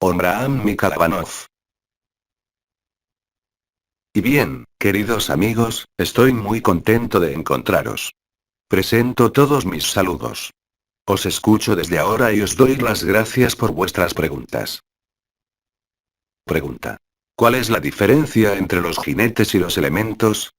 Omraam Mikhailovich. Y bien, queridos amigos, estoy muy contento de encontraros. Presento todos mis saludos. Os escucho desde ahora y os doy las gracias por vuestras preguntas. Pregunta. ¿Cuál es la diferencia entre los jinetes y los elementos?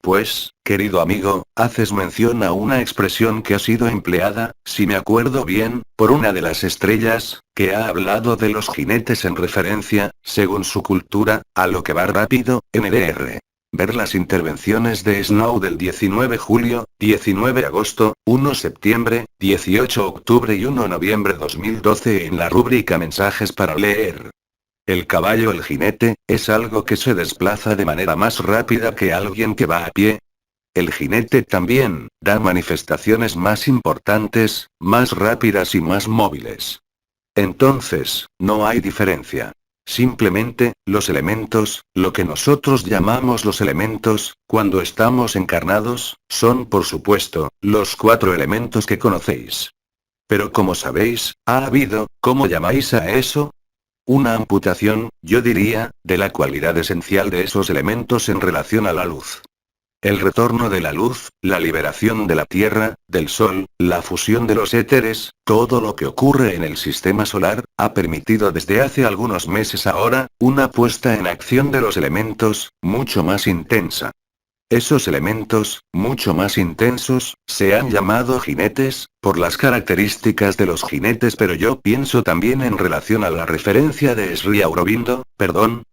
Pues, querido amigo, haces mención a una expresión que ha sido empleada, si me acuerdo bien, por una de las estrellas, que ha hablado de los jinetes en referencia, según su cultura, a lo que va rápido, NDR. Ver las intervenciones de Snow del 19 julio, 19 agosto, 1 septiembre, 18 octubre y 1 noviembre 2012 en la rúbrica Mensajes para leer. El caballo, el jinete, es algo que se desplaza de manera más rápida que alguien que va a pie. El jinete también da manifestaciones más importantes, más rápidas y más móviles. Entonces, no hay diferencia. Simplemente, los elementos, lo que nosotros llamamos los elementos, cuando estamos encarnados, son por supuesto, los 4 elementos que conocéis. Pero como sabéis, ha habido, ¿cómo llamáis a eso? Una amputación, yo diría, de la cualidad esencial de esos elementos en relación a la luz. El retorno de la luz, la liberación de la Tierra, del Sol, la fusión de los éteres, todo lo que ocurre en el sistema solar, ha permitido desde hace algunos meses ahora, una puesta en acción de los elementos, mucho más intensa. Esos elementos, mucho más intensos, se han llamado jinetes, por las características de los jinetes, pero yo pienso también en relación a la referencia de Sri Aurobindo,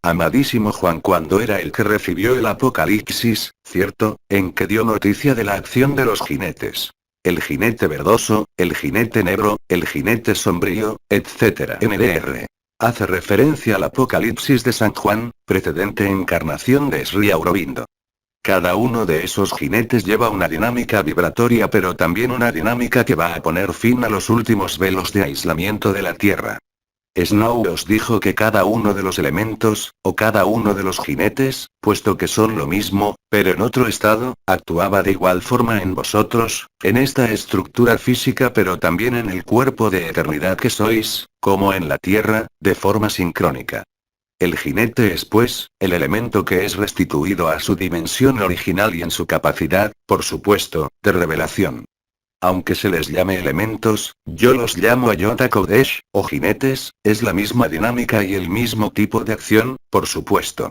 amadísimo Juan, cuando era el que recibió el Apocalipsis, ¿cierto?, en que dio noticia de la acción de los jinetes. El jinete verdoso, el jinete negro, el jinete sombrío, etc. NDR. Hace referencia al Apocalipsis de San Juan, precedente encarnación de Sri Aurobindo. Cada uno de esos jinetes lleva una dinámica vibratoria, pero también una dinámica que va a poner fin a los últimos velos de aislamiento de la Tierra. Snow os dijo que cada uno de los elementos, o cada uno de los jinetes, puesto que son lo mismo, pero en otro estado, actuaba de igual forma en vosotros, en esta estructura física, pero también en el cuerpo de eternidad que sois, como en la Tierra, de forma sincrónica. El jinete es pues, el elemento que es restituido a su dimensión original y en su capacidad, por supuesto, de revelación. Aunque se les llame elementos, yo los llamo Ayota Kodesh, o jinetes, es la misma dinámica y el mismo tipo de acción, por supuesto.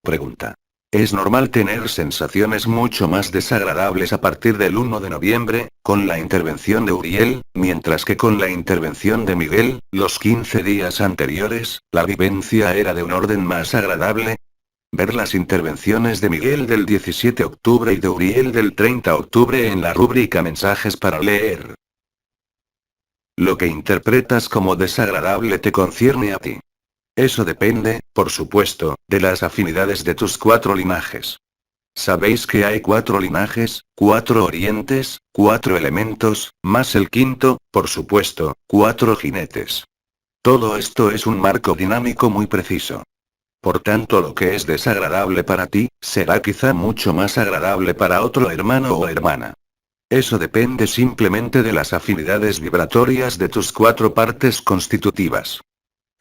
Pregunta. Es normal tener sensaciones mucho más desagradables a partir del 1 de noviembre, con la intervención de Uriel, mientras que con la intervención de Miguel, los 15 días anteriores, la vivencia era de un orden más agradable. Ver las intervenciones de Miguel del 17 de octubre y de Uriel del 30 de octubre en la rúbrica Mensajes para leer. Lo que interpretas como desagradable te concierne a ti. Eso depende, por supuesto, de las afinidades de tus 4 linajes. Sabéis que hay 4 linajes, 4 orientes, 4 elementos, más el quinto, por supuesto, 4 jinetes. Todo esto es un marco dinámico muy preciso. Por tanto, lo que es desagradable para ti, será quizá mucho más agradable para otro hermano o hermana. Eso depende simplemente de las afinidades vibratorias de tus 4 partes constitutivas.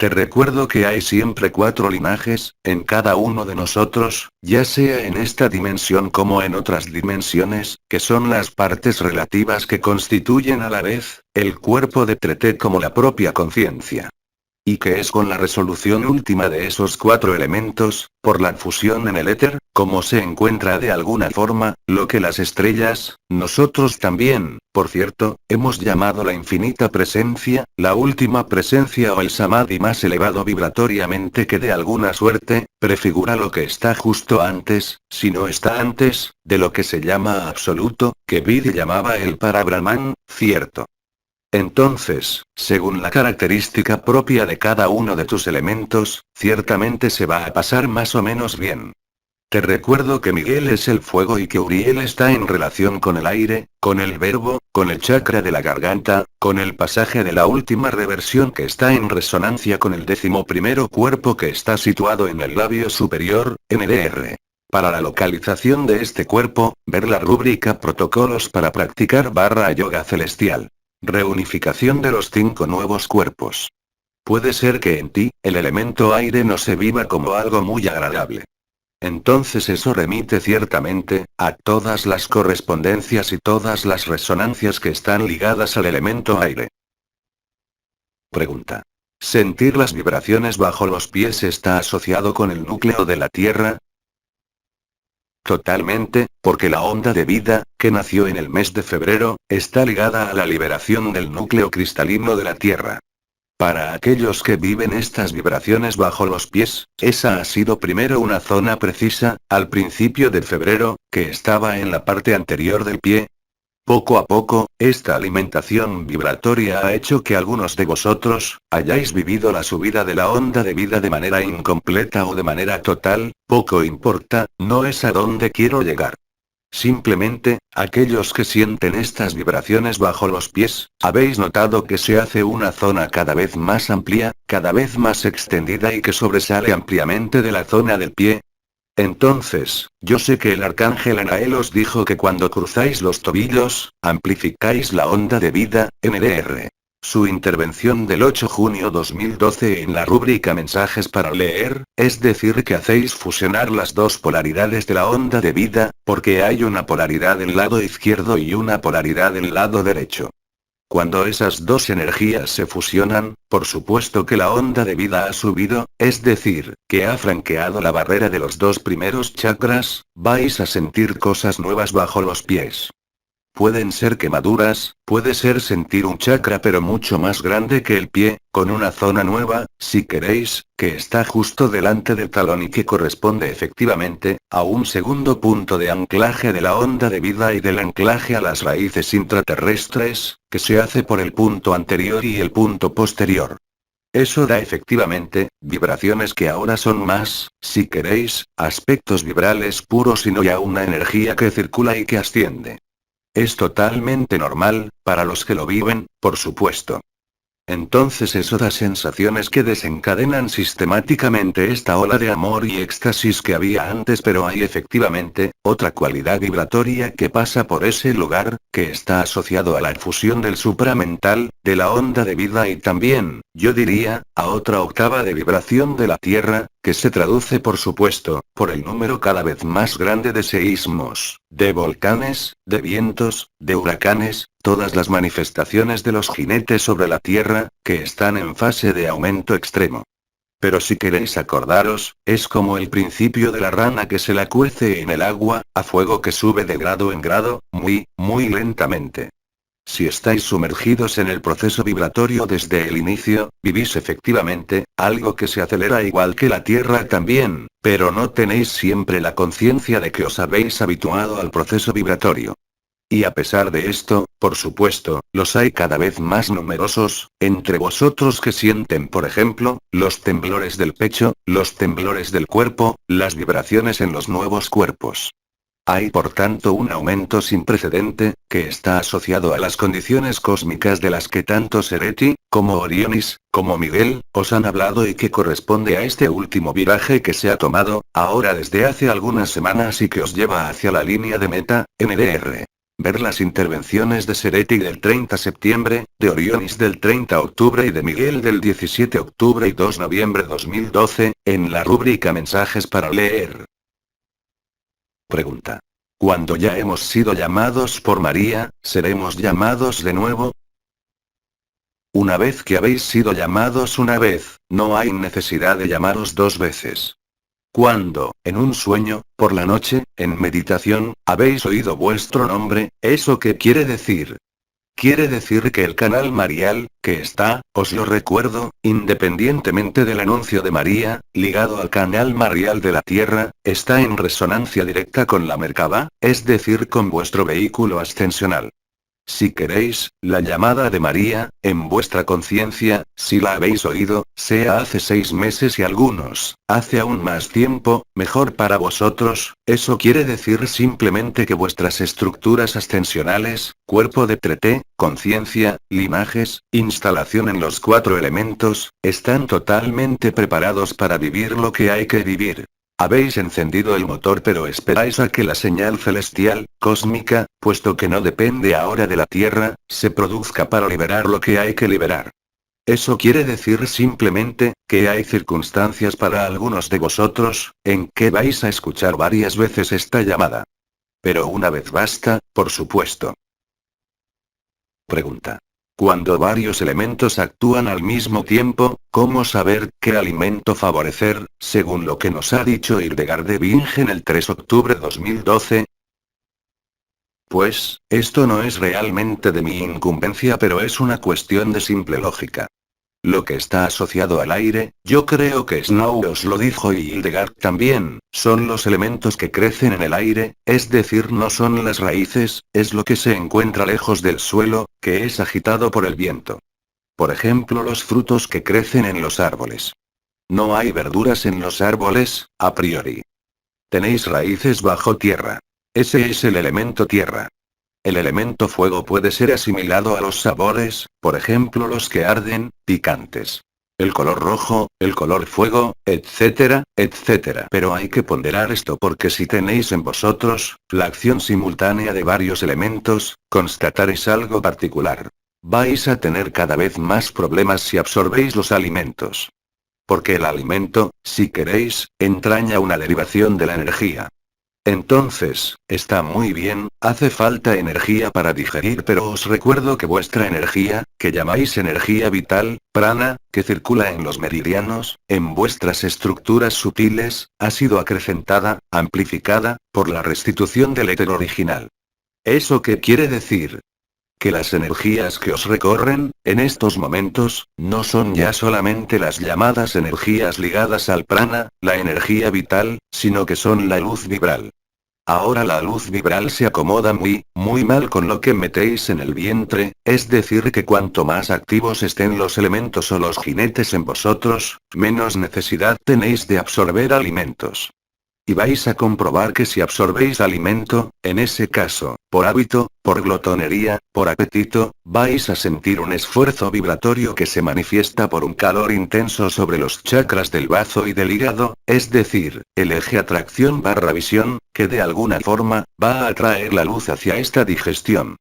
Te recuerdo que hay siempre 4 linajes, en cada uno de nosotros, ya sea en esta dimensión como en otras dimensiones, que son las partes relativas que constituyen a la vez, el cuerpo de Tretet como la propia conciencia. Y que es con la resolución última de esos 4 elementos, por la fusión en el éter, como se encuentra de alguna forma, lo que las estrellas, nosotros también, por cierto, hemos llamado la infinita presencia, la última presencia o el samadhi más elevado vibratoriamente, que de alguna suerte, prefigura lo que está justo antes, si no está antes, de lo que se llama absoluto, que Vidi llamaba el Parabrahman, cierto. Entonces, según la característica propia de cada uno de tus elementos, ciertamente se va a pasar más o menos bien. Te recuerdo que Miguel es el fuego y que Uriel está en relación con el aire, con el verbo, con el chakra de la garganta, con el pasaje de la última reversión que está en resonancia con el 11º cuerpo que está situado en el labio superior, NDR. Para la localización de este cuerpo, ver la rúbrica Protocolos para practicar / Yoga Celestial. Reunificación de los 5 nuevos cuerpos. Puede ser que en ti, el elemento aire no se viva como algo muy agradable. Entonces eso remite ciertamente, a todas las correspondencias y todas las resonancias que están ligadas al elemento aire. Pregunta. ¿Sentir las vibraciones bajo los pies está asociado con el núcleo de la Tierra? Totalmente, porque la onda de vida, que nació en el mes de febrero, está ligada a la liberación del núcleo cristalino de la Tierra. Para aquellos que viven estas vibraciones bajo los pies, esa ha sido primero una zona precisa, al principio de febrero, que estaba en la parte anterior del pie. Poco a poco, esta alimentación vibratoria ha hecho que algunos de vosotros, hayáis vivido la subida de la onda de vida de manera incompleta o de manera total, poco importa, no es a dónde quiero llegar. Simplemente, aquellos que sienten estas vibraciones bajo los pies, habéis notado que se hace una zona cada vez más amplia, cada vez más extendida y que sobresale ampliamente de la zona del pie. Entonces, yo sé que el arcángel Anael os dijo que cuando cruzáis los tobillos, amplificáis la onda de vida, NDR. Su intervención del 8 de junio 2012 en la rúbrica Mensajes para leer, es decir que hacéis fusionar las dos polaridades de la onda de vida, porque hay una polaridad del lado izquierdo y una polaridad del lado derecho. Cuando esas dos energías se fusionan, por supuesto que la onda de vida ha subido, es decir, que ha franqueado la barrera de los dos primeros chakras, vais a sentir cosas nuevas bajo los pies. Pueden ser quemaduras, puede ser sentir un chakra pero mucho más grande que el pie, con una zona nueva, si queréis, que está justo delante del talón y que corresponde efectivamente, a un segundo punto de anclaje de la onda de vida y del anclaje a las raíces intraterrestres, que se hace por el punto anterior y el punto posterior. Eso da efectivamente, vibraciones que ahora son más, si queréis, aspectos vibrales puros y no ya una energía que circula y que asciende. Es totalmente normal, para los que lo viven, por supuesto. Entonces eso da sensaciones que desencadenan sistemáticamente esta ola de amor y éxtasis que había antes, pero hay efectivamente, otra cualidad vibratoria que pasa por ese lugar, que está asociado a la fusión del supramental, de la onda de vida y también, yo diría, a otra octava de vibración de la Tierra, que se traduce por supuesto, por el número cada vez más grande de seísmos, de volcanes, de vientos, de huracanes, todas las manifestaciones de los jinetes sobre la Tierra, que están en fase de aumento extremo. Pero si queréis acordaros, es como el principio de la rana que se la cuece en el agua, a fuego que sube de grado en grado, muy, muy lentamente. Si estáis sumergidos en el proceso vibratorio desde el inicio, vivís efectivamente, algo que se acelera igual que la Tierra también, pero no tenéis siempre la conciencia de que os habéis habituado al proceso vibratorio. Y a pesar de esto, por supuesto, los hay cada vez más numerosos, entre vosotros que sienten por ejemplo, los temblores del pecho, los temblores del cuerpo, las vibraciones en los nuevos cuerpos. Hay por tanto un aumento sin precedente, que está asociado a las condiciones cósmicas de las que tanto Sereti, como Orionis, como Miguel, os han hablado y que corresponde a este último viraje que se ha tomado, ahora desde hace algunas semanas y que os lleva hacia la línea de meta, NDR. Ver las intervenciones de Sereti del 30 de septiembre, de Orionis del 30 de octubre y de Miguel del 17 de octubre y 2 de noviembre 2012, en la rúbrica Mensajes para leer. Pregunta. Cuando ya hemos sido llamados por María, ¿seremos llamados de nuevo? Una vez que habéis sido llamados una vez, no hay necesidad de llamaros dos veces. Cuando, en un sueño, por la noche, en meditación, habéis oído vuestro nombre, ¿eso qué quiere decir? Quiere decir que el canal marial, que está, os lo recuerdo, independientemente del anuncio de María, ligado al canal marial de la Tierra, está en resonancia directa con la Merkabah, es decir con vuestro vehículo ascensional. Si queréis, la llamada de María, en vuestra conciencia, si la habéis oído, sea hace 6 meses y algunos, hace aún más tiempo, mejor para vosotros, eso quiere decir simplemente que vuestras estructuras ascensionales, cuerpo de Treté, conciencia, linajes, instalación en los 4 elementos, están totalmente preparados para vivir lo que hay que vivir. Habéis encendido el motor pero esperáis a que la señal celestial, cósmica, puesto que no depende ahora de la Tierra, se produzca para liberar lo que hay que liberar. Eso quiere decir simplemente, que hay circunstancias para algunos de vosotros, en que vais a escuchar varias veces esta llamada. Pero una vez basta, por supuesto. Pregunta. Cuando varios elementos actúan al mismo tiempo, ¿cómo saber qué alimento favorecer, según lo que nos ha dicho Hildegard de Bingen el 3 de octubre 2012? Pues, esto no es realmente de mi incumbencia, pero es una cuestión de simple lógica. Lo que está asociado al aire, yo creo que Snow os lo dijo y Hildegard también, son los elementos que crecen en el aire, es decir, no son las raíces, es lo que se encuentra lejos del suelo, que es agitado por el viento. Por ejemplo, los frutos que crecen en los árboles. No hay verduras en los árboles, a priori. Tenéis raíces bajo tierra. Ese es el elemento tierra. El elemento fuego puede ser asimilado a los sabores, por ejemplo los que arden, picantes. El color rojo, el color fuego, etcétera, etcétera. Pero hay que ponderar esto porque si tenéis en vosotros, la acción simultánea de varios elementos, constataréis algo particular. Vais a tener cada vez más problemas si absorbéis los alimentos. Porque el alimento, si queréis, entraña una derivación de la energía. Entonces, está muy bien, hace falta energía para digerir, pero os recuerdo que vuestra energía, que llamáis energía vital, prana, que circula en los meridianos, en vuestras estructuras sutiles, ha sido acrecentada, amplificada, por la restitución del éter original. ¿Eso qué quiere decir? Que las energías que os recorren, en estos momentos, no son ya solamente las llamadas energías ligadas al prana, la energía vital, sino que son la luz vibral. Ahora la luz vibral se acomoda muy mal con lo que metéis en el vientre, es decir que cuanto más activos estén los elementos o los jinetes en vosotros, menos necesidad tenéis de absorber alimentos. Y vais a comprobar que si absorbéis alimento, en ese caso, por hábito, por glotonería, por apetito, vais a sentir un esfuerzo vibratorio que se manifiesta por un calor intenso sobre los chakras del bazo y del hígado, es decir, el eje atracción/visión, que de alguna forma, va a atraer la luz hacia esta digestión.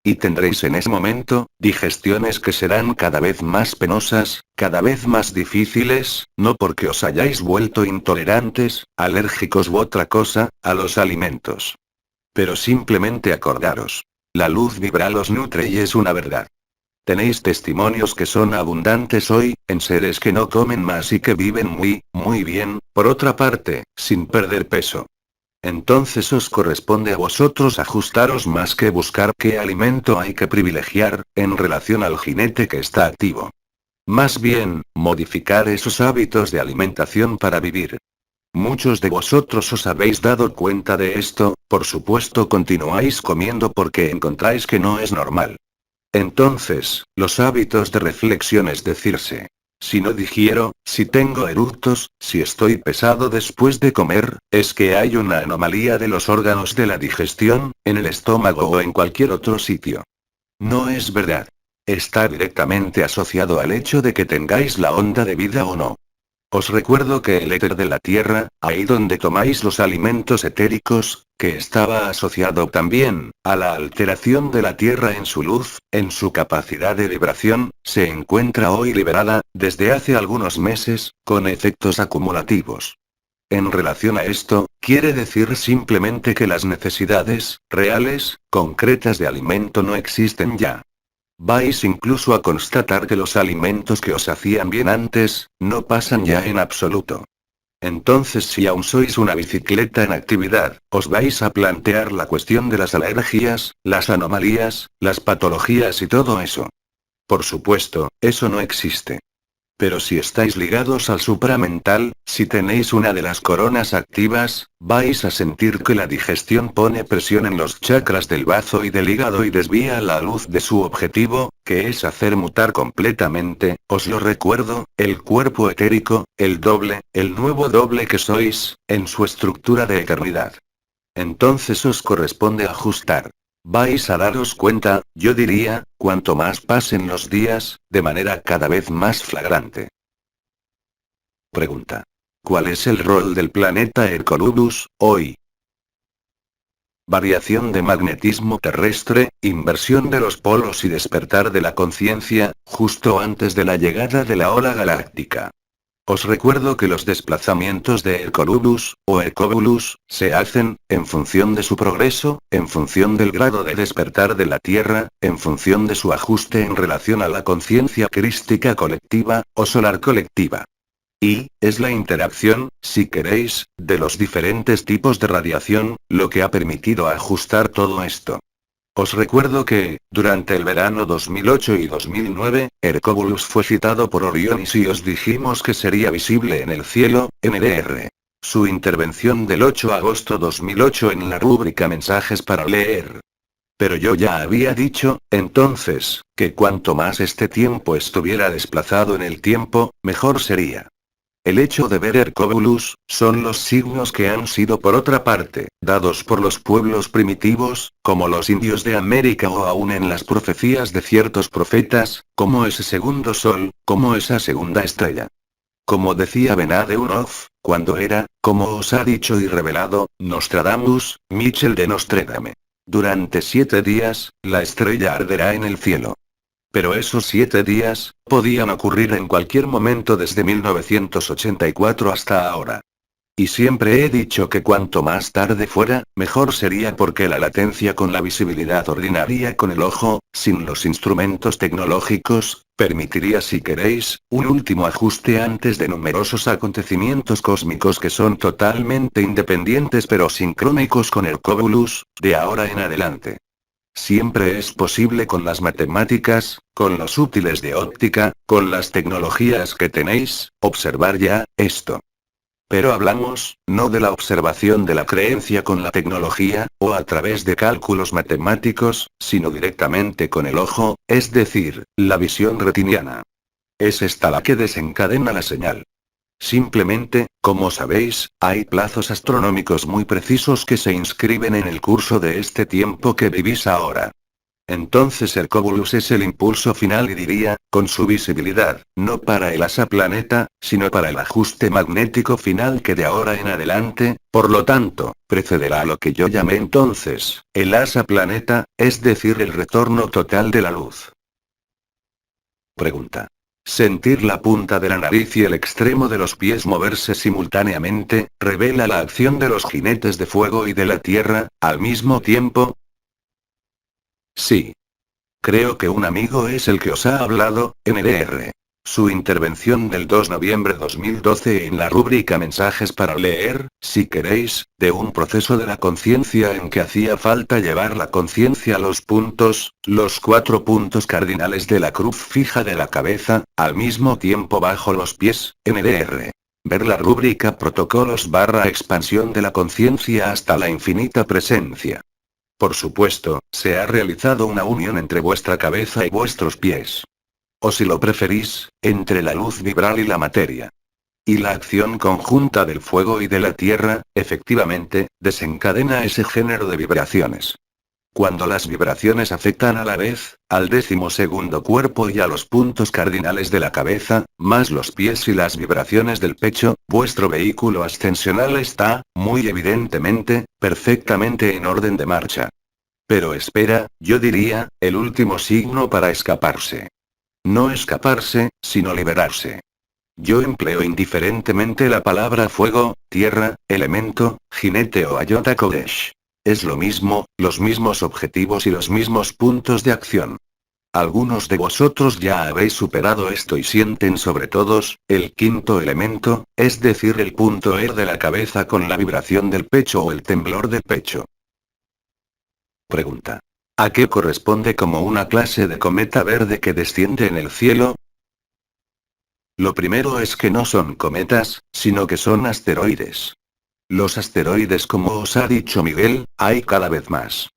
Y tendréis en ese momento, digestiones que serán cada vez más penosas, cada vez más difíciles, no porque os hayáis vuelto intolerantes, alérgicos u otra cosa, a los alimentos. Pero simplemente acordaros. La luz vibral os nutre y es una verdad. Tenéis testimonios que son abundantes hoy, en seres que no comen más y que viven muy bien, por otra parte, sin perder peso. Entonces os corresponde a vosotros ajustaros más que buscar qué alimento hay que privilegiar, en relación al jinete que está activo. Más bien, modificar esos hábitos de alimentación para vivir. Muchos de vosotros os habéis dado cuenta de esto, por supuesto continuáis comiendo porque encontráis que no es normal. Entonces, los hábitos de reflexión es decirse. Si no digiero, si tengo eructos, si estoy pesado después de comer, es que hay una anomalía de los órganos de la digestión, en el estómago o en cualquier otro sitio. No es verdad. Está directamente asociado al hecho de que tengáis la onda de vida o no. Os recuerdo que el éter de la Tierra, ahí donde tomáis los alimentos etéricos, que estaba asociado también, a la alteración de la Tierra en su luz, en su capacidad de vibración, se encuentra hoy liberada, desde hace algunos meses, con efectos acumulativos. En relación a esto, quiere decir simplemente que las necesidades, reales, concretas de alimento no existen ya. Vais incluso a constatar que los alimentos que os hacían bien antes, no pasan ya en absoluto. Entonces si aún sois una bicicleta en actividad, os vais a plantear la cuestión de las alergias, las anomalías, las patologías y todo eso. Por supuesto, eso no existe. Pero si estáis ligados al supramental, si tenéis una de las coronas activas, vais a sentir que la digestión pone presión en los chakras del bazo y del hígado y desvía la luz de su objetivo, que es hacer mutar completamente, os lo recuerdo, el cuerpo etérico, el doble, el nuevo doble que sois, en su estructura de eternidad. Entonces os corresponde ajustar. Vais a daros cuenta, yo diría, cuanto más pasen los días, de manera cada vez más flagrante. Pregunta. ¿Cuál es el rol del planeta Hercolubus, hoy? Variación de magnetismo terrestre, inversión de los polos y despertar de la conciencia, justo antes de la llegada de la ola galáctica. Os recuerdo que los desplazamientos de Hercolubus, o Hercóbulus, se hacen, en función de su progreso, en función del grado de despertar de la Tierra, en función de su ajuste en relación a la conciencia crística colectiva, o solar colectiva. Y, es la interacción, si queréis, de los diferentes tipos de radiación, lo que ha permitido ajustar todo esto. Os recuerdo que, durante el verano 2008 y 2009, Hercóbulus fue citado por Orionis y os dijimos que sería visible en el cielo, NDR. Su intervención del 8 de agosto 2008 en la rúbrica Mensajes para leer. Pero yo ya había dicho, entonces, que cuanto más este tiempo estuviera desplazado en el tiempo, mejor sería. El hecho de ver Hercóbulus, son los signos que han sido por otra parte, dados por los pueblos primitivos, como los indios de América o aún en las profecías de ciertos profetas, como ese segundo sol, como esa segunda estrella. Como decía Benadeunoff, cuando era, como os ha dicho y revelado, Nostradamus, Michel de Nostredame. Durante 7 días, la estrella arderá en el cielo. Pero esos 7 días, podían ocurrir en cualquier momento desde 1984 hasta ahora. Y siempre he dicho que cuanto más tarde fuera, mejor sería porque la latencia con la visibilidad ordinaria con el ojo, sin los instrumentos tecnológicos, permitiría si queréis, un último ajuste antes de numerosos acontecimientos cósmicos que son totalmente independientes pero sincrónicos con Hercóbulus, de ahora en adelante. Siempre es posible con las matemáticas, con los útiles de óptica, con las tecnologías que tenéis, observar ya, esto. Pero hablamos, no de la observación de la creencia con la tecnología, o a través de cálculos matemáticos, sino directamente con el ojo, es decir, la visión retiniana. Es esta la que desencadena la señal. Simplemente, como sabéis, hay plazos astronómicos muy precisos que se inscriben en el curso de este tiempo que vivís ahora. Entonces Hercóbulus es el impulso final y diría, con su visibilidad, no para el asa planeta, sino para el ajuste magnético final que de ahora en adelante, por lo tanto, precederá a lo que yo llamé entonces, el asa planeta, es decir el retorno total de la luz. Pregunta. Sentir la punta de la nariz y el extremo de los pies moverse simultáneamente, ¿revela la acción de los jinetes de fuego y de la tierra, al mismo tiempo? Sí. Creo que un amigo es el que os ha hablado, NDR. Su intervención del 2 de noviembre 2012 en la rúbrica Mensajes para leer, si queréis, de un proceso de la conciencia en que hacía falta llevar la conciencia a los puntos, los 4 puntos cardinales de la cruz fija de la cabeza, al mismo tiempo bajo los pies, NDR. Ver la rúbrica Protocolos / expansión de la conciencia hasta la infinita presencia. Por supuesto, se ha realizado una unión entre vuestra cabeza y vuestros pies. O si lo preferís, entre la luz vibral y la materia. Y la acción conjunta del fuego y de la tierra, efectivamente, desencadena ese género de vibraciones. Cuando las vibraciones afectan a la vez, al 12º cuerpo y a los puntos cardinales de la cabeza, más los pies y las vibraciones del pecho, vuestro vehículo ascensional está, muy evidentemente, perfectamente en orden de marcha. Pero espera, yo diría, el último signo para escaparse. No escaparse, sino liberarse. Yo empleo indiferentemente la palabra fuego, tierra, elemento, jinete o Ayota Kodesh. Es lo mismo, los mismos objetivos y los mismos puntos de acción. Algunos de vosotros ya habéis superado esto y sienten sobre todos, el 5.º elemento, es decir el punto de la cabeza con la vibración del pecho o el temblor del pecho. Pregunta. ¿A qué corresponde como una clase de cometa verde que desciende en el cielo? Lo primero es que no son cometas, sino que son asteroides. Los asteroides, como os ha dicho Miguel, hay cada vez más.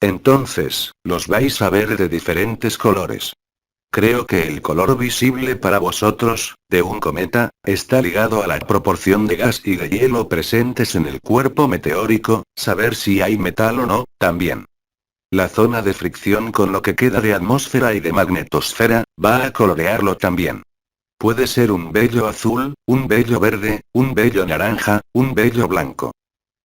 Entonces, los vais a ver de diferentes colores. Creo que el color visible para vosotros, de un cometa, está ligado a la proporción de gas y de hielo presentes en el cuerpo meteórico, saber si hay metal o no, también. La zona de fricción con lo que queda de atmósfera y de magnetosfera, va a colorearlo también. Puede ser un vello azul, un vello verde, un vello naranja, un vello blanco.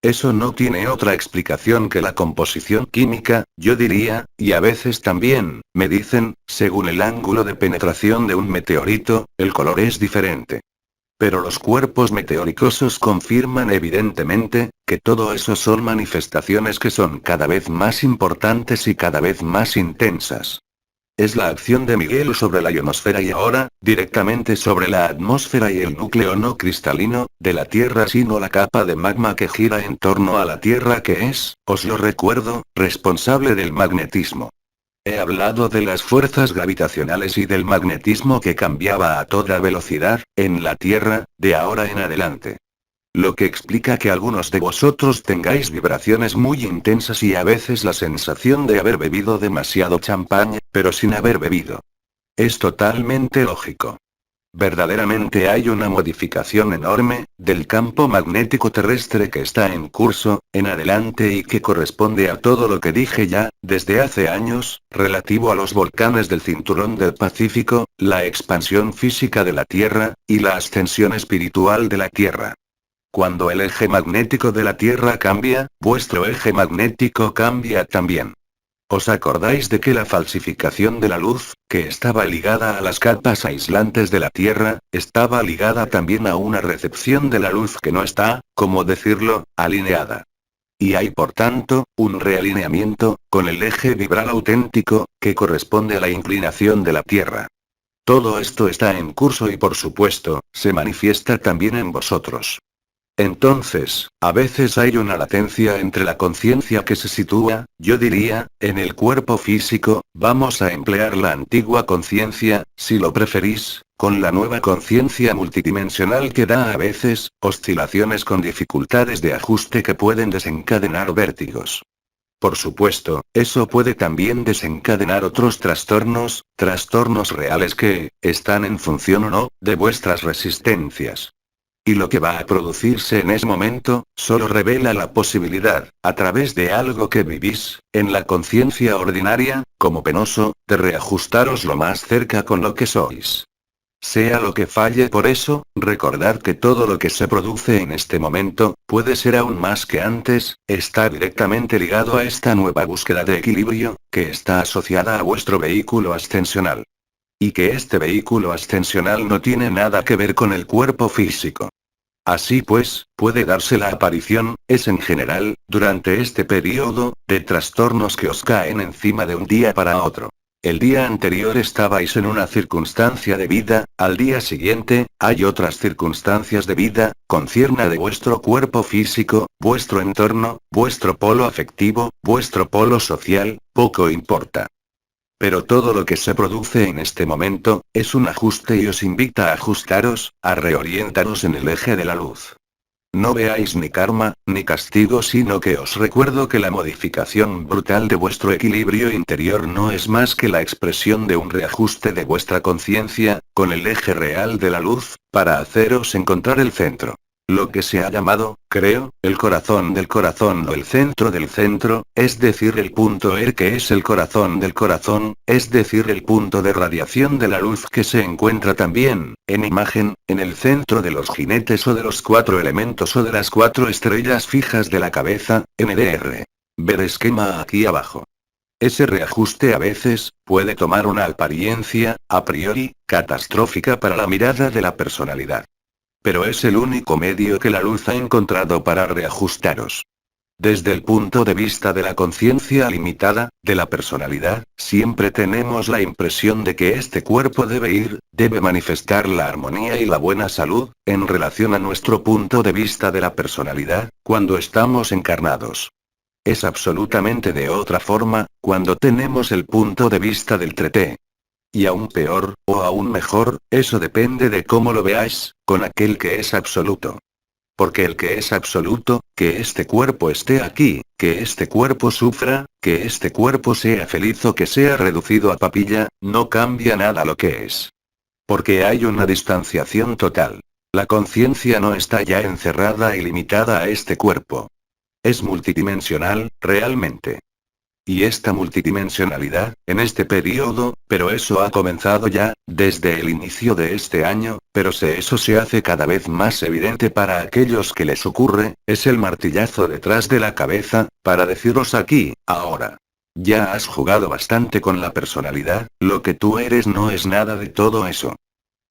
Eso no tiene otra explicación que la composición química, yo diría, y a veces también, me dicen, según el ángulo de penetración de un meteorito, el color es diferente. Pero los cuerpos meteoricosos confirman evidentemente, que todo eso son manifestaciones que son cada vez más importantes y cada vez más intensas. Es la acción de Miguel sobre la ionosfera y ahora, directamente sobre la atmósfera y el núcleo no cristalino, de la Tierra sino la capa de magma que gira en torno a la Tierra que es, os lo recuerdo, responsable del magnetismo. He hablado de las fuerzas gravitacionales y del magnetismo que cambiaba a toda velocidad, en la Tierra, de ahora en adelante. Lo que explica que algunos de vosotros tengáis vibraciones muy intensas y a veces la sensación de haber bebido demasiado champán, pero sin haber bebido. Es totalmente lógico. Verdaderamente hay una modificación enorme, del campo magnético terrestre que está en curso, en adelante y que corresponde a todo lo que dije ya, desde hace años, relativo a los volcanes del cinturón del Pacífico, la expansión física de la Tierra, y la ascensión espiritual de la Tierra. Cuando el eje magnético de la Tierra cambia, vuestro eje magnético cambia también. ¿Os acordáis de que la falsificación de la luz, que estaba ligada a las capas aislantes de la Tierra, estaba ligada también a una recepción de la luz que no está, ¿cómo decirlo?, alineada? Y hay por tanto, un realineamiento, con el eje vibral auténtico, que corresponde a la inclinación de la Tierra. Todo esto está en curso y por supuesto, se manifiesta también en vosotros. Entonces, a veces hay una latencia entre la conciencia que se sitúa, yo diría, en el cuerpo físico, vamos a emplear la antigua conciencia, si lo preferís, con la nueva conciencia multidimensional que da a veces, oscilaciones con dificultades de ajuste que pueden desencadenar vértigos. Por supuesto, eso puede también desencadenar otros trastornos reales que, están en función o no, de vuestras resistencias. Y lo que va a producirse en ese momento, solo revela la posibilidad, a través de algo que vivís, en la conciencia ordinaria, como penoso, de reajustaros lo más cerca con lo que sois. Sea lo que falle por eso, recordad que todo lo que se produce en este momento, puede ser aún más que antes, está directamente ligado a esta nueva búsqueda de equilibrio, que está asociada a vuestro vehículo ascensional. Y que este vehículo ascensional no tiene nada que ver con el cuerpo físico. Así pues, puede darse la aparición, es en general, durante este periodo, de trastornos que os caen encima de un día para otro. El día anterior estabais en una circunstancia de vida, al día siguiente, hay otras circunstancias de vida, concierna de vuestro cuerpo físico, vuestro entorno, vuestro polo afectivo, vuestro polo social, poco importa. Pero todo lo que se produce en este momento, es un ajuste y os invita a ajustaros, a reorientaros en el eje de la luz. No veáis ni karma, ni castigo, sino que os recuerdo que la modificación brutal de vuestro equilibrio interior no es más que la expresión de un reajuste de vuestra conciencia, con el eje real de la luz, para haceros encontrar el centro. Lo que se ha llamado, creo, el corazón del corazón o el centro del centro, es decir el punto que es el corazón del corazón, es decir el punto de radiación de la luz que se encuentra también, en imagen, en el centro de los jinetes o de los 4 elementos o de las 4 estrellas fijas de la cabeza, NDR. Ver esquema aquí abajo. Ese reajuste a veces, puede tomar una apariencia, a priori, catastrófica para la mirada de la personalidad. Pero es el único medio que la luz ha encontrado para reajustaros. Desde el punto de vista de la conciencia limitada, de la personalidad, siempre tenemos la impresión de que este cuerpo debe manifestar la armonía y la buena salud, en relación a nuestro punto de vista de la personalidad, cuando estamos encarnados. Es absolutamente de otra forma, cuando tenemos el punto de vista del treté. Y aún peor, o aún mejor, eso depende de cómo lo veáis, con aquel que es absoluto. Porque el que es absoluto, que este cuerpo esté aquí, que este cuerpo sufra, que este cuerpo sea feliz o que sea reducido a papilla, no cambia nada lo que es. Porque hay una distanciación total. La conciencia no está ya encerrada y limitada a este cuerpo. Es multidimensional, realmente. Y esta multidimensionalidad, en este periodo, pero eso ha comenzado ya, desde el inicio de este año, pero eso se hace cada vez más evidente para aquellos que les ocurre, es el martillazo detrás de la cabeza, para deciros aquí, ahora. Ya has jugado bastante con la personalidad, lo que tú eres no es nada de todo eso.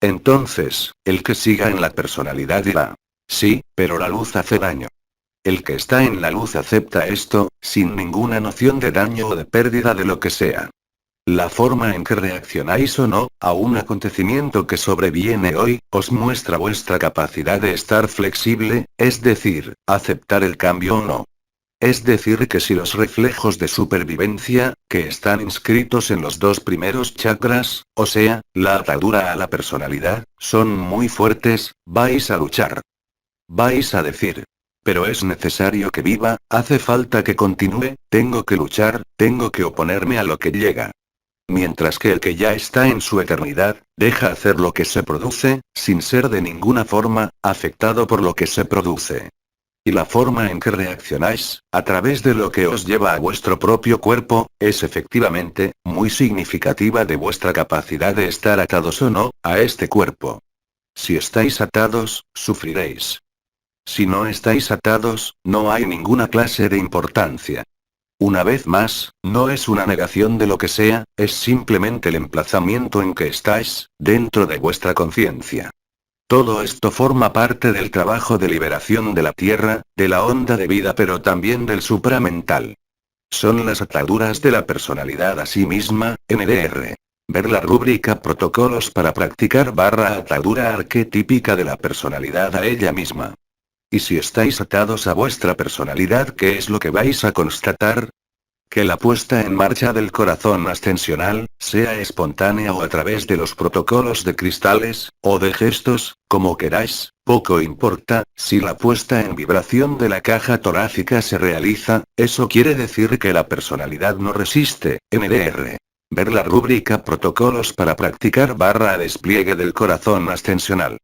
Entonces, el que siga en la personalidad dirá. Sí, pero la luz hace daño. El que está en la luz acepta esto, sin ninguna noción de daño o de pérdida de lo que sea. La forma en que reaccionáis o no, a un acontecimiento que sobreviene hoy, os muestra vuestra capacidad de estar flexible, es decir, aceptar el cambio o no. Es decir que si los reflejos de supervivencia, que están inscritos en los dos primeros chakras, o sea, la atadura a la personalidad, son muy fuertes, vais a luchar. Vais a decir. Pero es necesario que viva, hace falta que continúe, tengo que luchar, tengo que oponerme a lo que llega. Mientras que el que ya está en su eternidad, deja hacer lo que se produce, sin ser de ninguna forma, afectado por lo que se produce. Y la forma en que reaccionáis, a través de lo que os lleva a vuestro propio cuerpo, es efectivamente, muy significativa de vuestra capacidad de estar atados o no, a este cuerpo. Si estáis atados, sufriréis. Si no estáis atados, no hay ninguna clase de importancia. Una vez más, no es una negación de lo que sea, es simplemente el emplazamiento en que estáis, dentro de vuestra conciencia. Todo esto forma parte del trabajo de liberación de la Tierra, de la onda de vida pero también del supramental. Son las ataduras de la personalidad a sí misma, NDR. Ver la rúbrica Protocolos para practicar / atadura arquetípica de la personalidad a ella misma. Y si estáis atados a vuestra personalidad, ¿qué es lo que vais a constatar? Que la puesta en marcha del corazón ascensional, sea espontánea o a través de los protocolos de cristales, o de gestos, como queráis, poco importa, si la puesta en vibración de la caja torácica se realiza, eso quiere decir que la personalidad no resiste, NDR. Ver la rúbrica Protocolos para practicar / despliegue del corazón ascensional.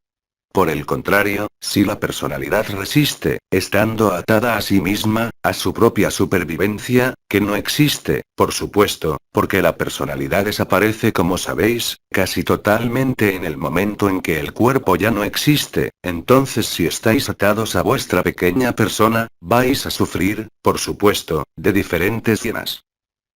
Por el contrario, si la personalidad resiste, estando atada a sí misma, a su propia supervivencia, que no existe, por supuesto, porque la personalidad desaparece como sabéis, casi totalmente en el momento en que el cuerpo ya no existe, entonces si estáis atados a vuestra pequeña persona, vais a sufrir, por supuesto, de diferentes llenas.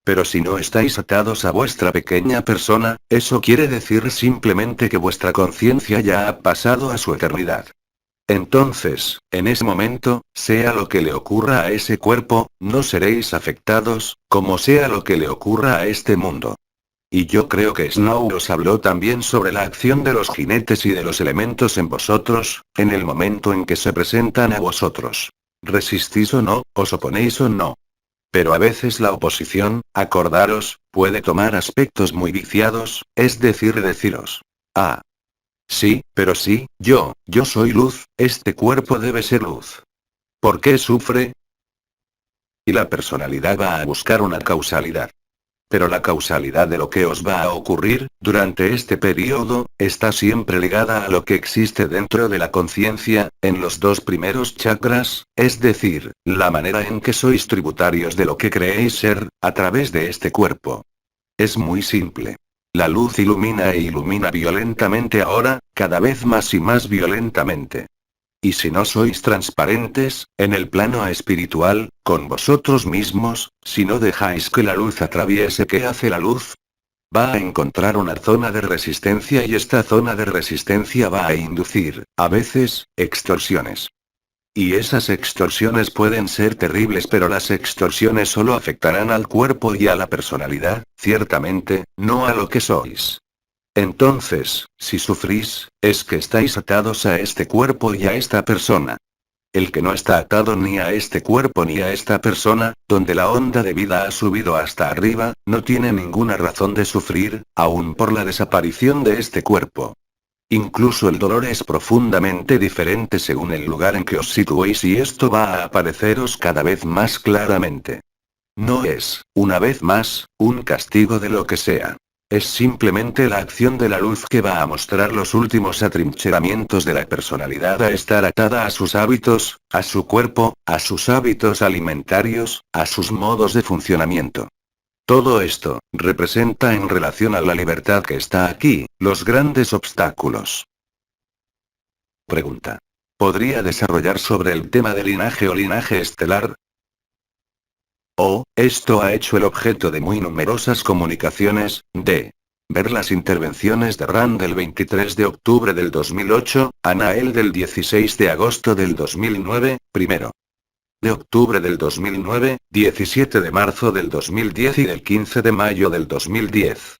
Pero si no estáis atados a vuestra pequeña persona, eso quiere decir simplemente que vuestra conciencia ya ha pasado a su eternidad. Entonces, en ese momento, sea lo que le ocurra a ese cuerpo, no seréis afectados, como sea lo que le ocurra a este mundo. Y yo creo que Snow os habló también sobre la acción de los jinetes y de los elementos en vosotros, en el momento en que se presentan a vosotros. Resistís o no, os oponéis o no. Pero a veces la oposición, acordaros, puede tomar aspectos muy viciados, es decir, deciros. Ah. Sí, pero sí, yo soy luz, este cuerpo debe ser luz. ¿Por qué sufre? Y la personalidad va a buscar una causalidad. Pero la causalidad de lo que os va a ocurrir, durante este periodo, está siempre ligada a lo que existe dentro de la conciencia, en los dos primeros chakras, es decir, la manera en que sois tributarios de lo que creéis ser, a través de este cuerpo. Es muy simple. La luz ilumina e ilumina violentamente ahora, cada vez más y más violentamente. Y si no sois transparentes, en el plano espiritual, con vosotros mismos, si no dejáis que la luz atraviese, ¿qué hace la luz? Va a encontrar una zona de resistencia y esta zona de resistencia va a inducir, a veces, extorsiones. Y esas extorsiones pueden ser terribles, pero las extorsiones solo afectarán al cuerpo y a la personalidad, ciertamente, no a lo que sois. Entonces, si sufrís, es que estáis atados a este cuerpo y a esta persona. El que no está atado ni a este cuerpo ni a esta persona, donde la onda de vida ha subido hasta arriba, no tiene ninguna razón de sufrir, aún por la desaparición de este cuerpo. Incluso el dolor es profundamente diferente según el lugar en que os situéis y esto va a apareceros cada vez más claramente. No es, una vez más, un castigo de lo que sea. Es simplemente la acción de la luz que va a mostrar los últimos atrincheramientos de la personalidad a estar atada a sus hábitos, a su cuerpo, a sus hábitos alimentarios, a sus modos de funcionamiento. Todo esto representa en relación a la libertad que está aquí, los grandes obstáculos. Pregunta. ¿Podría desarrollar sobre el tema de linaje o linaje estelar? Esto ha hecho el objeto de muy numerosas comunicaciones, ver las intervenciones de Rand del 23 de octubre del 2008, Anael del 16 de agosto del 2009, primero de octubre del 2009, 17 de marzo del 2010 y del 15 de mayo del 2010.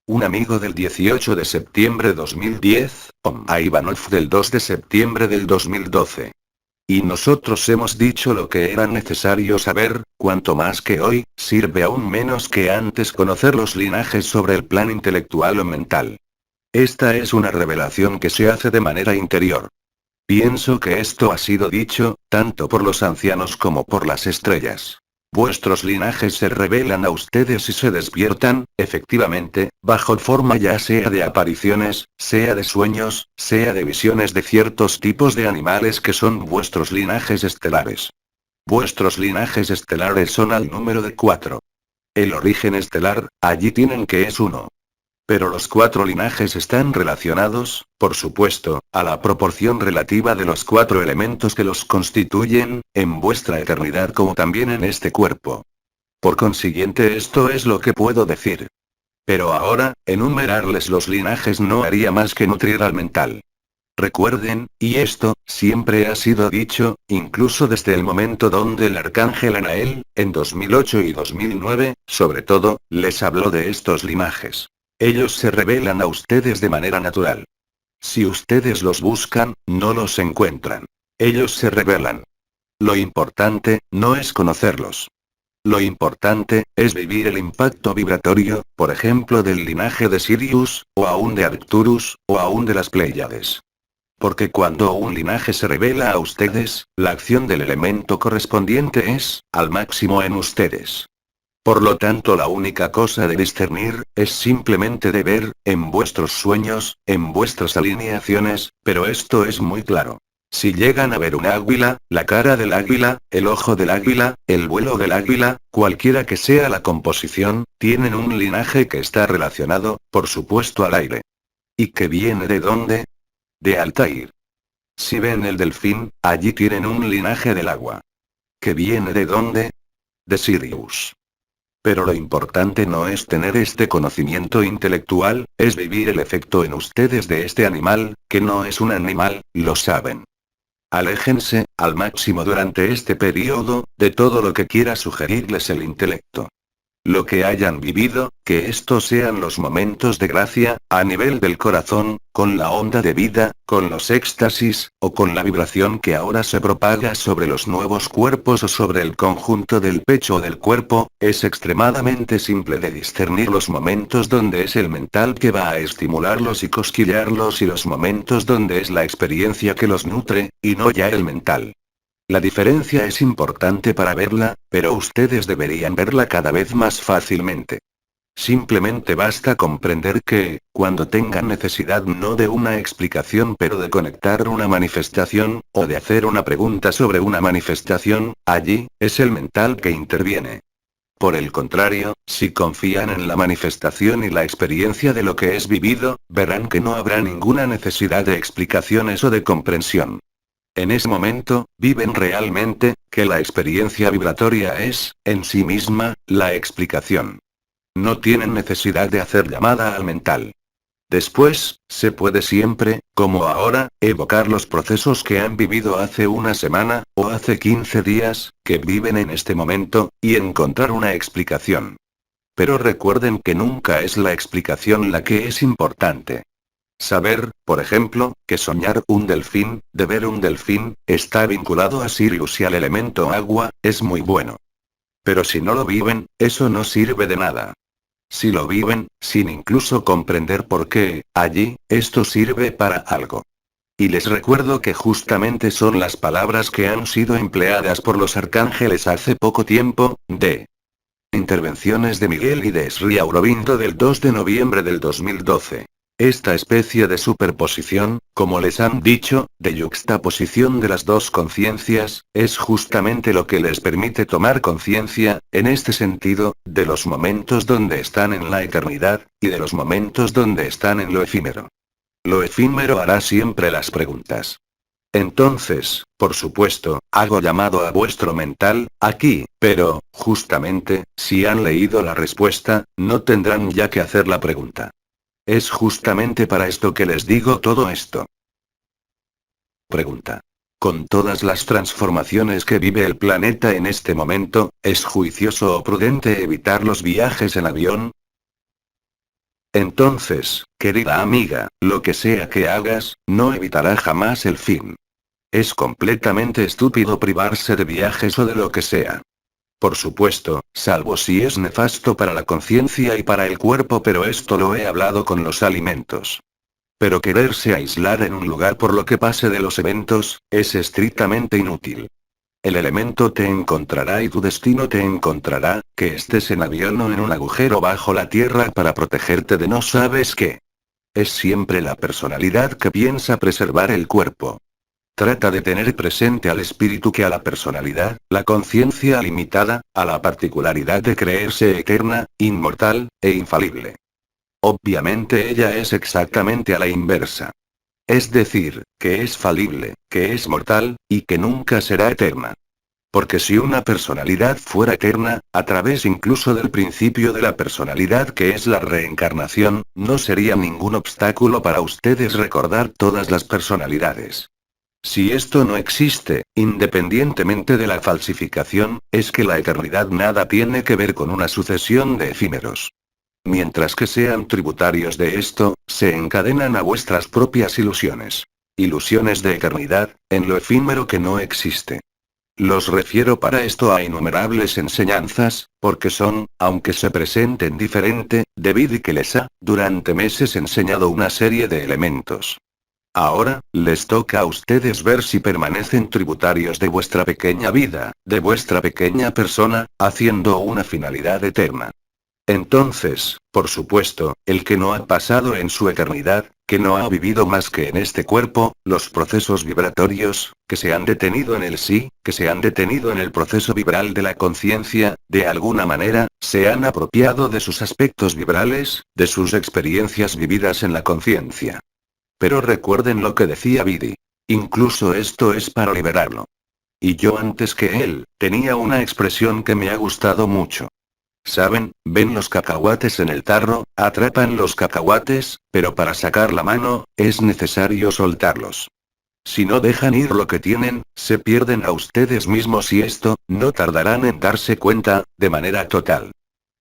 Un amigo del 18 de septiembre de 2010, a Ivanov del 2 de septiembre del 2012. Y nosotros hemos dicho lo que era necesario saber, cuanto más que hoy, sirve aún menos que antes conocer los linajes sobre el plan intelectual o mental. Esta es una revelación que se hace de manera interior. Pienso que esto ha sido dicho, tanto por los ancianos como por las estrellas. Vuestros linajes se revelan a ustedes y se despiertan, efectivamente, bajo forma ya sea de apariciones, sea de sueños, sea de visiones de ciertos tipos de animales que son vuestros linajes estelares. Vuestros linajes estelares son al número de 4. El origen estelar, allí tienen que es 1. Pero los 4 linajes están relacionados, por supuesto, a la proporción relativa de los 4 elementos que los constituyen, en vuestra eternidad como también en este cuerpo. Por consiguiente, esto es lo que puedo decir. Pero ahora, enumerarles los linajes no haría más que nutrir al mental. Recuerden, y esto, siempre ha sido dicho, incluso desde el momento donde el arcángel Anael, en 2008 y 2009, sobre todo, les habló de estos linajes. Ellos se revelan a ustedes de manera natural. Si ustedes los buscan, no los encuentran. Ellos se revelan. Lo importante, no es conocerlos. Lo importante, es vivir el impacto vibratorio, por ejemplo del linaje de Sirius, o aún de Arcturus, o aún de las Pléyades. Porque cuando un linaje se revela a ustedes, la acción del elemento correspondiente es, al máximo en ustedes. Por lo tanto, la única cosa de discernir, es simplemente de ver, en vuestros sueños, en vuestras alineaciones, pero esto es muy claro. Si llegan a ver un águila, la cara del águila, el ojo del águila, el vuelo del águila, cualquiera que sea la composición, tienen un linaje que está relacionado, por supuesto, al aire. ¿Y que viene de dónde? De Altair. Si ven el delfín, allí tienen un linaje del agua. ¿Que viene de dónde? De Sirius. Pero lo importante no es tener este conocimiento intelectual, es vivir el efecto en ustedes de este animal, que no es un animal, lo saben. Aléjense, al máximo durante este periodo, de todo lo que quiera sugerirles el intelecto. Lo que hayan vivido, que estos sean los momentos de gracia, a nivel del corazón, con la onda de vida, con los éxtasis, o con la vibración que ahora se propaga sobre los nuevos cuerpos o sobre el conjunto del pecho o del cuerpo, es extremadamente simple de discernir los momentos donde es el mental que va a estimularlos y cosquillarlos y los momentos donde es la experiencia que los nutre, y no ya el mental. La diferencia es importante para verla, pero ustedes deberían verla cada vez más fácilmente. Simplemente basta comprender que, cuando tengan necesidad no de una explicación pero de conectar una manifestación, o de hacer una pregunta sobre una manifestación, allí, es el mental que interviene. Por el contrario, si confían en la manifestación y la experiencia de lo que es vivido, verán que no habrá ninguna necesidad de explicaciones o de comprensión. En ese momento, viven realmente, que la experiencia vibratoria es, en sí misma, la explicación. No tienen necesidad de hacer llamada al mental. Después, se puede siempre, como ahora, evocar los procesos que han vivido hace una semana, o hace 15 días, que viven en este momento, y encontrar una explicación. Pero recuerden que nunca es la explicación la que es importante. Saber, por ejemplo, que soñar un delfín, de ver un delfín, está vinculado a Sirius y al elemento agua, es muy bueno. Pero si no lo viven, eso no sirve de nada. Si lo viven, sin incluso comprender por qué, allí, esto sirve para algo. Y les recuerdo que justamente son las palabras que han sido empleadas por los arcángeles hace poco tiempo, de intervenciones de Miguel y de Sri Aurobindo del 2 de noviembre del 2012. Esta especie de superposición, como les han dicho, de yuxtaposición de las dos conciencias, es justamente lo que les permite tomar conciencia, en este sentido, de los momentos donde están en la eternidad, y de los momentos donde están en lo efímero. Lo efímero hará siempre las preguntas. Entonces, por supuesto, hago llamado a vuestro mental, aquí, pero, justamente, si han leído la respuesta, no tendrán ya que hacer la pregunta. Es justamente para esto que les digo todo esto. Pregunta. Con todas las transformaciones que vive el planeta en este momento, ¿es juicioso o prudente evitar los viajes en avión? Entonces, querida amiga, lo que sea que hagas, no evitará jamás el fin. Es completamente estúpido privarse de viajes o de lo que sea. Por supuesto, salvo si es nefasto para la conciencia y para el cuerpo, pero esto lo he hablado con los alimentos. Pero quererse aislar en un lugar por lo que pase de los eventos, es estrictamente inútil. El elemento te encontrará y tu destino te encontrará, que estés en avión o en un agujero bajo la tierra para protegerte de no sabes qué. Es siempre la personalidad que piensa preservar el cuerpo. Trata de tener presente al espíritu que a la personalidad, la conciencia limitada, a la particularidad de creerse eterna, inmortal, e infalible. Obviamente ella es exactamente a la inversa. Es decir, que es falible, que es mortal, y que nunca será eterna. Porque si una personalidad fuera eterna, a través incluso del principio de la personalidad que es la reencarnación, no sería ningún obstáculo para ustedes recordar todas las personalidades. Si esto no existe, independientemente de la falsificación, es que la eternidad nada tiene que ver con una sucesión de efímeros. Mientras que sean tributarios de esto, se encadenan a vuestras propias ilusiones. Ilusiones de eternidad, en lo efímero que no existe. Los refiero para esto a innumerables enseñanzas, porque son, aunque se presenten diferente, debido a que les ha, durante meses enseñado una serie de elementos. Ahora, les toca a ustedes ver si permanecen tributarios de vuestra pequeña vida, de vuestra pequeña persona, haciendo una finalidad eterna. Entonces, por supuesto, el que no ha pasado en su eternidad, que no ha vivido más que en este cuerpo, los procesos vibratorios, que se han detenido en el sí, que se han detenido en el proceso vibral de la conciencia, de alguna manera, se han apropiado de sus aspectos vibrales, de sus experiencias vividas en la conciencia. Pero recuerden lo que decía Vidi. Incluso esto es para liberarlo. Y yo antes que él, tenía una expresión que me ha gustado mucho. ¿Saben? Ven los cacahuates en el tarro, atrapan los cacahuates, pero para sacar la mano, es necesario soltarlos. Si no dejan ir lo que tienen, se pierden a ustedes mismos y esto, no tardarán en darse cuenta, de manera total.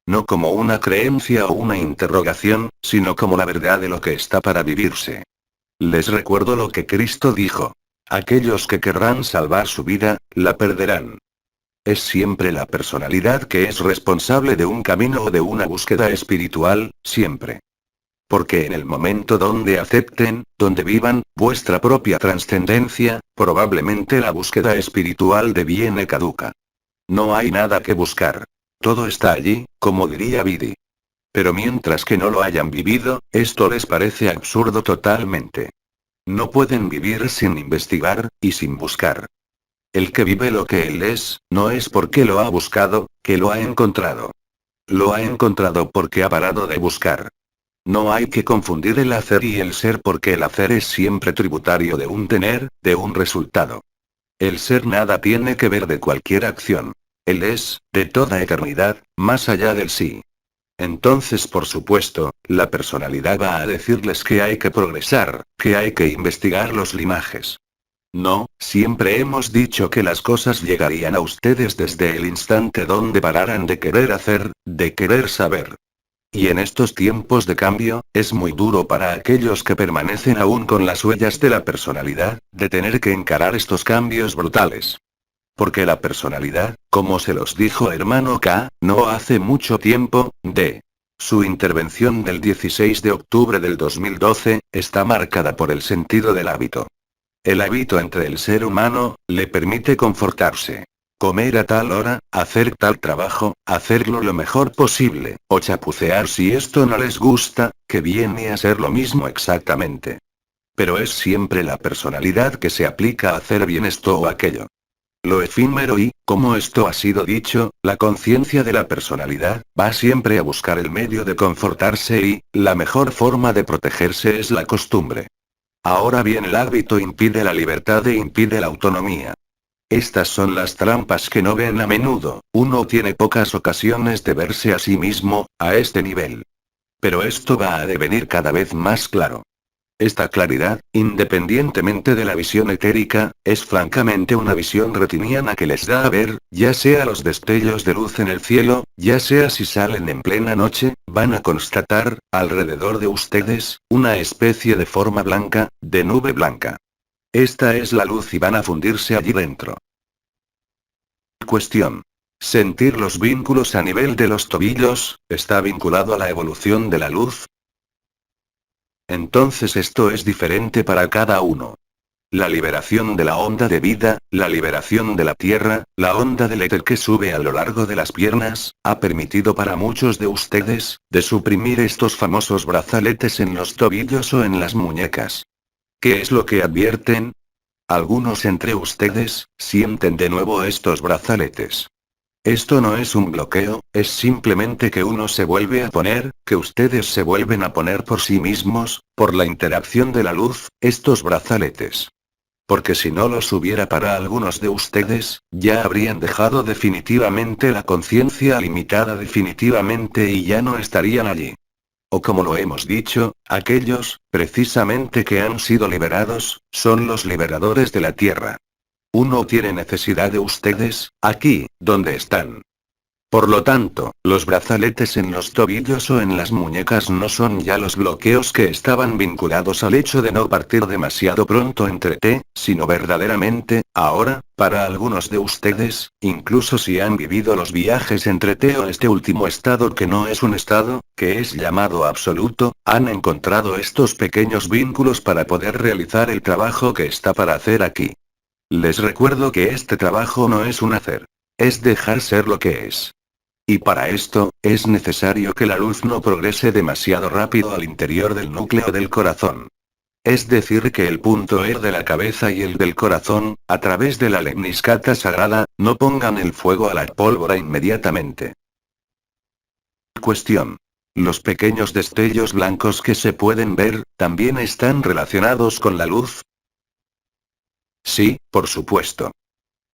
No como una creencia o una interrogación, sino como la verdad de lo que está para vivirse. Les recuerdo lo que Cristo dijo. Aquellos que querrán salvar su vida, la perderán. Es siempre la personalidad que es responsable de un camino o de una búsqueda espiritual, siempre. Porque en el momento donde acepten, donde vivan, vuestra propia trascendencia, probablemente la búsqueda espiritual deviene caduca. No hay nada que buscar. Todo está allí, como diría Vidi. Pero mientras que no lo hayan vivido, esto les parece absurdo totalmente. No pueden vivir sin investigar, y sin buscar. El que vive lo que él es, no es porque lo ha buscado, que lo ha encontrado. Lo ha encontrado porque ha parado de buscar. No hay que confundir el hacer y el ser porque el hacer es siempre tributario de un tener, de un resultado. El ser nada tiene que ver de cualquier acción. Él es, de toda eternidad, más allá del sí. Entonces, por supuesto, la personalidad va a decirles que hay que progresar, que hay que investigar los linajes. No, siempre hemos dicho que las cosas llegarían a ustedes desde el instante donde pararan de querer hacer, de querer saber. Y en estos tiempos de cambio, es muy duro para aquellos que permanecen aún con las huellas de la personalidad, de tener que encarar estos cambios brutales. Porque la personalidad, como se los dijo hermano K, no hace mucho tiempo, de su intervención del 16 de octubre del 2012, está marcada por el sentido del hábito. El hábito entre el ser humano, le permite confortarse. Comer a tal hora, hacer tal trabajo, hacerlo lo mejor posible, o chapucear si esto no les gusta, que viene a ser lo mismo exactamente. Pero es siempre la personalidad que se aplica a hacer bien esto o aquello. Lo efímero y, como esto ha sido dicho, la conciencia de la personalidad, va siempre a buscar el medio de confortarse y, la mejor forma de protegerse es la costumbre. Ahora bien, el hábito impide la libertad e impide la autonomía. Estas son las trampas que no ven a menudo, uno tiene pocas ocasiones de verse a sí mismo, a este nivel. Pero esto va a devenir cada vez más claro. Esta claridad, independientemente de la visión etérica, es francamente una visión retiniana que les da a ver, ya sea los destellos de luz en el cielo, ya sea si salen en plena noche, van a constatar, alrededor de ustedes, una especie de forma blanca, de nube blanca. Esta es la luz y van a fundirse allí dentro. Cuestión. ¿Sentir los vínculos a nivel de los tobillos, está vinculado a la evolución de la luz? Entonces esto es diferente para cada uno. La liberación de la onda de vida, la liberación de la tierra, la onda del éter que sube a lo largo de las piernas, ha permitido para muchos de ustedes, de suprimir estos famosos brazaletes en los tobillos o en las muñecas. ¿Qué es lo que advierten? Algunos entre ustedes, sienten de nuevo estos brazaletes. Esto no es un bloqueo, es simplemente que uno se vuelve a poner, que ustedes se vuelven a poner por sí mismos, por la interacción de la luz, estos brazaletes. Porque si no los hubiera para algunos de ustedes, ya habrían dejado definitivamente la conciencia limitada definitivamente y ya no estarían allí. O como lo hemos dicho, aquellos, precisamente que han sido liberados, son los liberadores de la tierra. Uno tiene necesidad de ustedes, aquí, donde están. Por lo tanto, los brazaletes en los tobillos o en las muñecas no son ya los bloqueos que estaban vinculados al hecho de no partir demasiado pronto entre T, sino verdaderamente, ahora, para algunos de ustedes, incluso si han vivido los viajes entre T o este último estado que no es un estado, que es llamado absoluto, han encontrado estos pequeños vínculos para poder realizar el trabajo que está para hacer aquí. Les recuerdo que este trabajo no es un hacer. Es dejar ser lo que es. Y para esto, es necesario que la luz no progrese demasiado rápido al interior del núcleo del corazón. Es decir, que el punto de la cabeza y el del corazón, a través de la lemniscata sagrada, no pongan el fuego a la pólvora inmediatamente. Cuestión. ¿Los pequeños destellos blancos que se pueden ver, también están relacionados con la luz? Sí, por supuesto.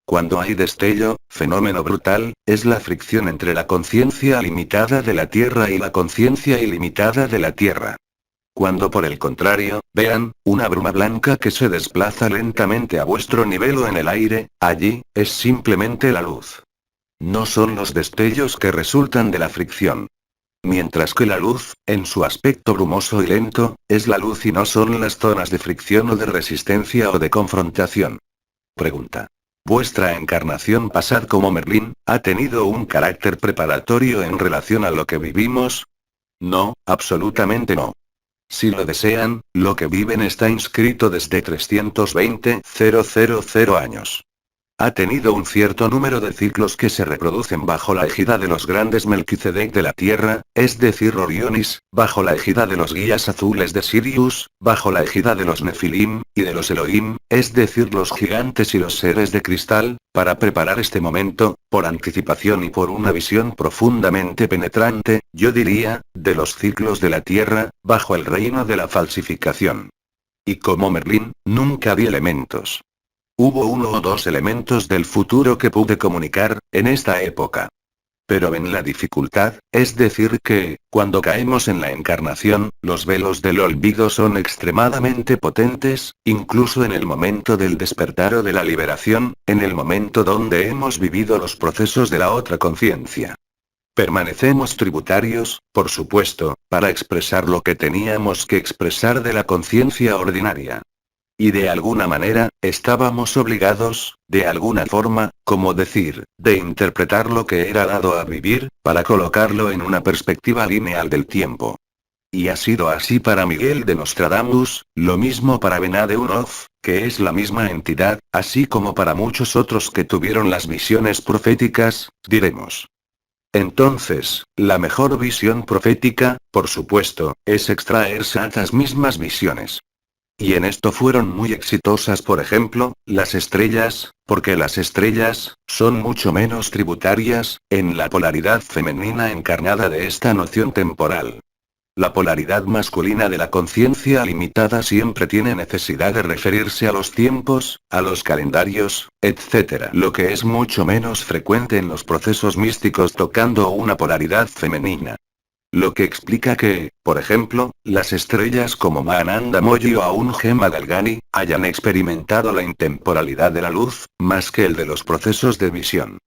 Cuando hay destello, fenómeno brutal, es la fricción entre la conciencia limitada de la Tierra y la conciencia ilimitada de la Tierra. Cuando por el contrario, vean, una bruma blanca que se desplaza lentamente a vuestro nivel o en el aire, allí, es simplemente la luz. No son los destellos que resultan de la fricción. Mientras que la luz, en su aspecto brumoso y lento, es la luz y no son las zonas de fricción o de resistencia o de confrontación. Pregunta. ¿Vuestra encarnación pasada como Merlín, ha tenido un carácter preparatorio en relación a lo que vivimos? No, absolutamente no. Si lo desean, lo que viven está inscrito desde 320.000 años. Ha tenido un cierto número de ciclos que se reproducen bajo la égida de los grandes Melquisedec de la Tierra, es decir Orionis, bajo la égida de los guías azules de Sirius, bajo la égida de los Nefilim, y de los Elohim, es decir los gigantes y los seres de cristal, para preparar este momento, por anticipación y por una visión profundamente penetrante, yo diría, de los ciclos de la Tierra, bajo el reino de la falsificación. Y como Merlín, nunca vi elementos. Hubo uno o dos elementos del futuro que pude comunicar, en esta época. Pero en la dificultad, es decir que, cuando caemos en la encarnación, los velos del olvido son extremadamente potentes, incluso en el momento del despertar o de la liberación, en el momento donde hemos vivido los procesos de la otra conciencia. Permanecemos tributarios, por supuesto, para expresar lo que teníamos que expresar de la conciencia ordinaria. Y de alguna manera, estábamos obligados, de alguna forma, como decir, de interpretar lo que era dado a vivir, para colocarlo en una perspectiva lineal del tiempo. Y ha sido así para Miguel de Nostradamus, lo mismo para Benadeunoff, que es la misma entidad, así como para muchos otros que tuvieron las visiones proféticas, diremos. Entonces, la mejor visión profética, por supuesto, es extraerse a esas mismas visiones. Y en esto fueron muy exitosas, por ejemplo, las estrellas, porque las estrellas son mucho menos tributarias, en la polaridad femenina encarnada de esta noción temporal. La polaridad masculina de la conciencia limitada siempre tiene necesidad de referirse a los tiempos, a los calendarios, etc. Lo que es mucho menos frecuente en los procesos místicos tocando una polaridad femenina. Lo que explica que, por ejemplo, las estrellas como Mahananda Moyi o aún Gema Galgani, hayan experimentado la intemporalidad de la luz, más que el de los procesos de visión.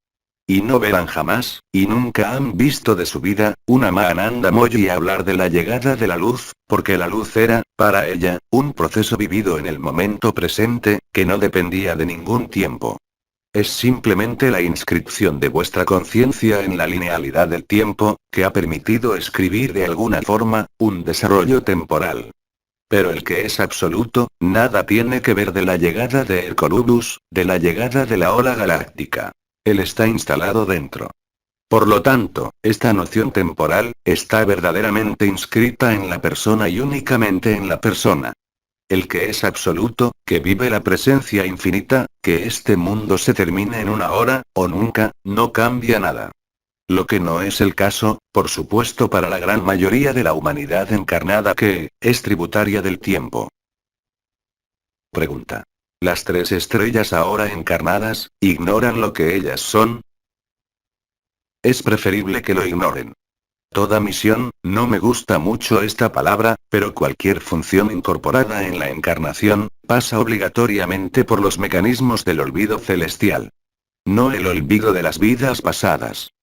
Y no verán jamás, y nunca han visto de su vida, una Mahananda Moyi hablar de la llegada de la luz, porque la luz era, para ella, un proceso vivido en el momento presente, que no dependía de ningún tiempo. Es simplemente la inscripción de vuestra conciencia en la linealidad del tiempo, que ha permitido escribir de alguna forma, un desarrollo temporal. Pero el que es absoluto, nada tiene que ver de la llegada de Hercolubus, de la llegada de la ola galáctica. Él está instalado dentro. Por lo tanto, esta noción temporal, está verdaderamente inscrita en la persona y únicamente en la persona. El que es absoluto, que vive la presencia infinita, que este mundo se termine en una hora, o nunca, no cambia nada. Lo que no es el caso, por supuesto, para la gran mayoría de la humanidad encarnada que, es tributaria del tiempo. Pregunta. ¿Las tres estrellas ahora encarnadas, ignoran lo que ellas son? Es preferible que lo ignoren. Toda misión, no me gusta mucho esta palabra, pero cualquier función incorporada en la encarnación, pasa obligatoriamente por los mecanismos del olvido celestial. No el olvido de las vidas pasadas.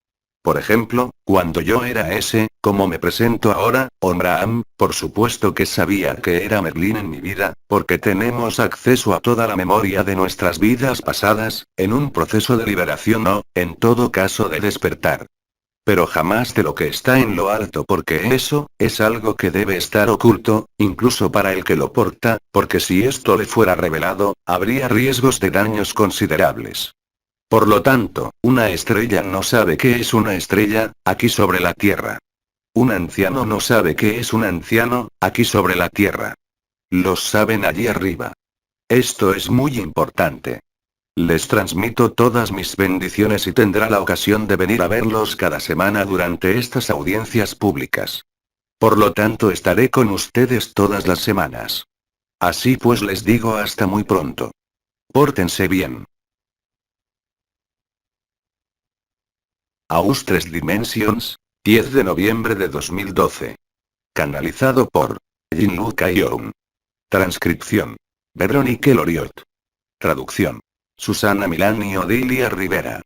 Por ejemplo, cuando yo era ese, como me presento ahora, Onraam, por supuesto que sabía que era Merlín en mi vida, porque tenemos acceso a toda la memoria de nuestras vidas pasadas, en un proceso de liberación o, en todo caso, de despertar. Pero jamás de lo que está en lo alto, porque eso, es algo que debe estar oculto, incluso para el que lo porta, porque si esto le fuera revelado, habría riesgos de daños considerables. Por lo tanto, una estrella no sabe qué es una estrella, aquí sobre la Tierra. Un anciano no sabe qué es un anciano, aquí sobre la Tierra. Los saben allí arriba. Esto es muy importante. Les transmito todas mis bendiciones y tendrá la ocasión de venir a verlos cada semana durante estas audiencias públicas. Por lo tanto, estaré con ustedes todas las semanas. Así pues les digo hasta muy pronto. Pórtense bien. Aus 3 Dimensions, 10 de noviembre de 2012. Canalizado por Jin-Lu Kai-Young. Transcripción. Veronique Loriot. Traducción. Susana Milán y Odilia Rivera.